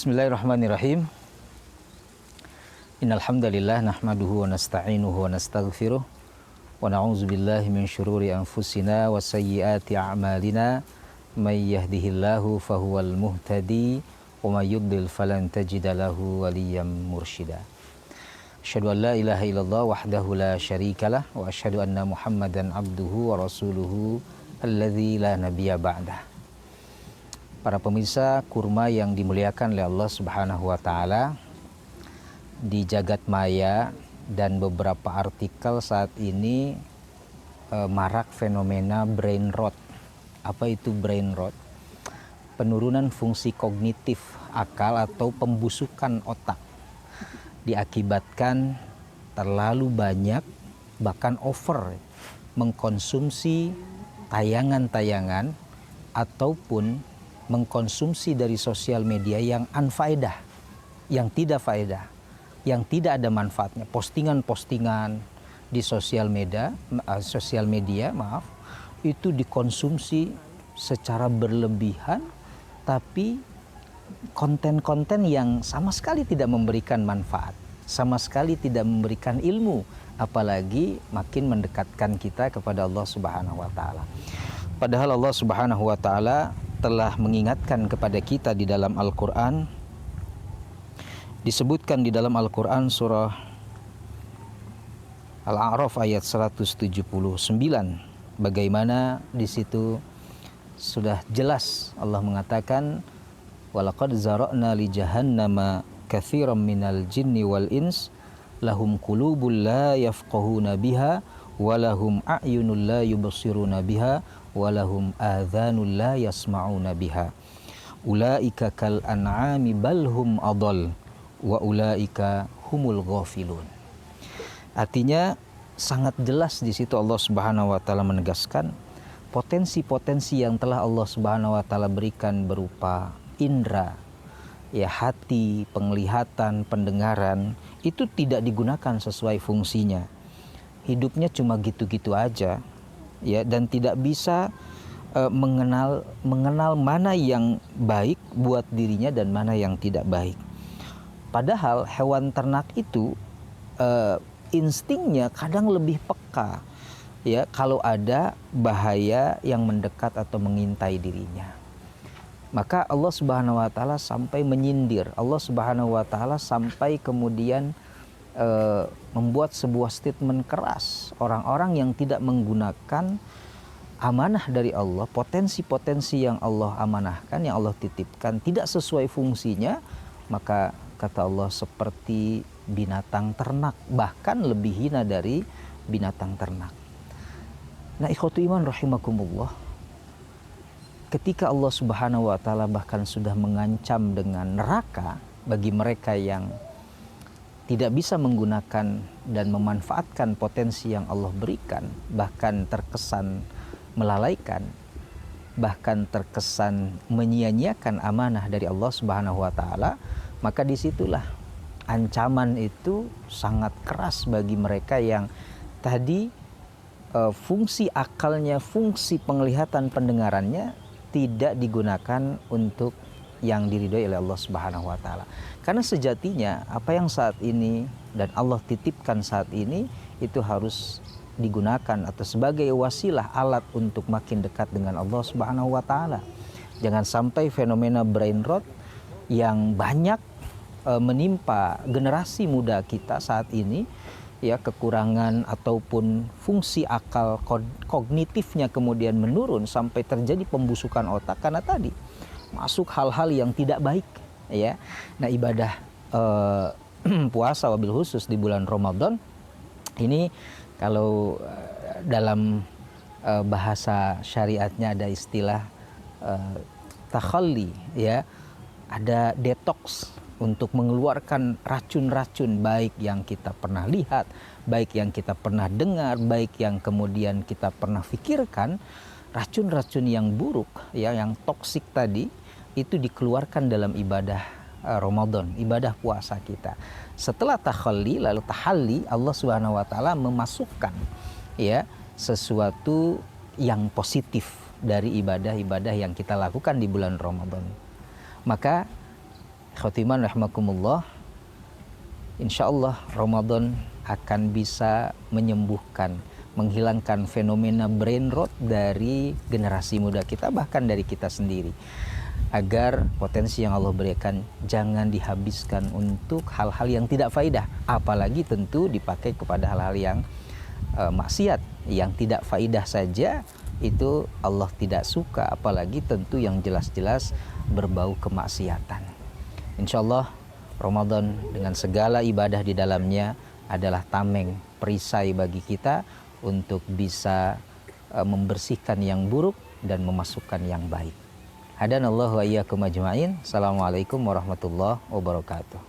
Bismillahirrahmanirrahim. Innal hamdalillah nahmaduhu wa nasta'inuhu wa nastaghfiruh wa na'udzu billahi min syururi anfusina wa sayyiati a'malina may yahdihillahu fahuwal muhtadi wa may yudlil falan tajida lahu waliyyan mursyida. Asyhadu an la ilaha illallah wahdahu la syarikalah wa asyhadu anna Muhammadan abduhu wa rasuluhu alladzi la nabiyya ba'dah. Para pemirsa kurma yang dimuliakan oleh Allah Subhanahu wa taala, di jagat maya dan beberapa artikel saat ini marak fenomena brain rot. Apa itu brain rot? Penurunan fungsi kognitif akal atau pembusukan otak diakibatkan terlalu banyak bahkan over mengkonsumsi tayangan-tayangan ataupun mengkonsumsi dari sosial media yang unfaedah, yang tidak faedah, yang tidak ada manfaatnya. Postingan-postingan di sosial media, itu dikonsumsi secara berlebihan, tapi konten-konten yang sama sekali tidak memberikan manfaat, sama sekali tidak memberikan ilmu, apalagi makin mendekatkan kita kepada Allah Subhanahu wa taala. Padahal Allah Subhanahu wa taala telah mengingatkan kepada kita di dalam Al-Quran. Disebutkan di dalam Al-Quran surah Al-A'raf ayat 179, bagaimana di situ sudah jelas Allah mengatakan, walaqad zara'na li jahannama katsiran minal jinni wal ins lahum qulubul la yafqahuna biha walahum a'yunul la yubsiruna biha walahum adhanul la yasma'una biha ulaika kal an'ami balhum adall wa ulaika humul ghafilun. Artinya sangat jelas di situ Allah Subhanahu wa taala menegaskan potensi-potensi yang telah Allah Subhanahu wa taala berikan berupa indera, ya, hati, penglihatan, pendengaran, itu tidak digunakan sesuai fungsinya. Hidupnya cuma gitu-gitu aja, ya, dan tidak bisa mengenal mana yang baik buat dirinya dan mana yang tidak baik. Padahal hewan ternak itu instingnya kadang lebih peka, ya, kalau ada bahaya yang mendekat atau mengintai dirinya. Maka Allah Subhanahu wa taala sampai menyindir, Allah Subhanahu wa taala sampai kemudian membuat sebuah statement keras, orang-orang yang tidak menggunakan amanah dari Allah, potensi-potensi yang Allah amanahkan, yang Allah titipkan tidak sesuai fungsinya, maka kata Allah seperti binatang ternak, bahkan lebih hina dari binatang ternak. Nah, ikhwatu iman rahimakumullah, ketika Allah Subhanahu wa taala bahkan sudah mengancam dengan neraka bagi mereka yang tidak bisa menggunakan dan memanfaatkan potensi yang Allah berikan, bahkan terkesan melalaikan, bahkan terkesan menyia-nyiakan amanah dari Allah Subhanahu wa taala, maka disitulah ancaman itu sangat keras bagi mereka yang tadi fungsi akalnya, fungsi penglihatan pendengarannya tidak digunakan untuk yang diridhoi oleh Allah Subhanahu wa taala. Karena sejatinya apa yang saat ini dan Allah titipkan saat ini itu harus digunakan atau sebagai wasilah, alat untuk makin dekat dengan Allah Subhanahu wa taala. Jangan sampai fenomena brain rot yang banyak menimpa generasi muda kita saat ini, ya, kekurangan ataupun fungsi akal kognitifnya kemudian menurun sampai terjadi pembusukan otak karena tadi masuk hal-hal yang tidak baik, ya. Nah, ibadah puasa wabil khusus di bulan Ramadan ini, kalau dalam bahasa syariatnya ada istilah takhalli, ya, ada detox untuk mengeluarkan racun-racun baik yang kita pernah lihat, baik yang kita pernah dengar, baik yang kemudian kita pernah pikirkan. Racun-racun yang buruk, ya, yang toksik tadi itu dikeluarkan dalam ibadah Ramadan, ibadah puasa kita. Setelah takhalli lalu tahalli, Allah Subhanahu wa taala memasukkan, ya, sesuatu yang positif dari ibadah-ibadah yang kita lakukan di bulan Ramadan. Maka Khotiman rahimakumullah, insya Allah Ramadan akan bisa menyembuhkan, menghilangkan fenomena brain rot dari generasi muda kita, bahkan dari kita sendiri, agar potensi yang Allah berikan jangan dihabiskan untuk hal-hal yang tidak faidah, apalagi tentu dipakai kepada hal-hal yang maksiat. Yang tidak faidah saja itu Allah tidak suka, apalagi tentu yang jelas-jelas berbau kemaksiatan. Insya Allah Ramadan dengan segala ibadah di dalamnya adalah tameng, perisai bagi kita untuk bisa membersihkan yang buruk dan memasukkan yang baik. Hadanallahu wa iyyakum ajma'in. Assalamualaikum warahmatullahi wabarakatuh.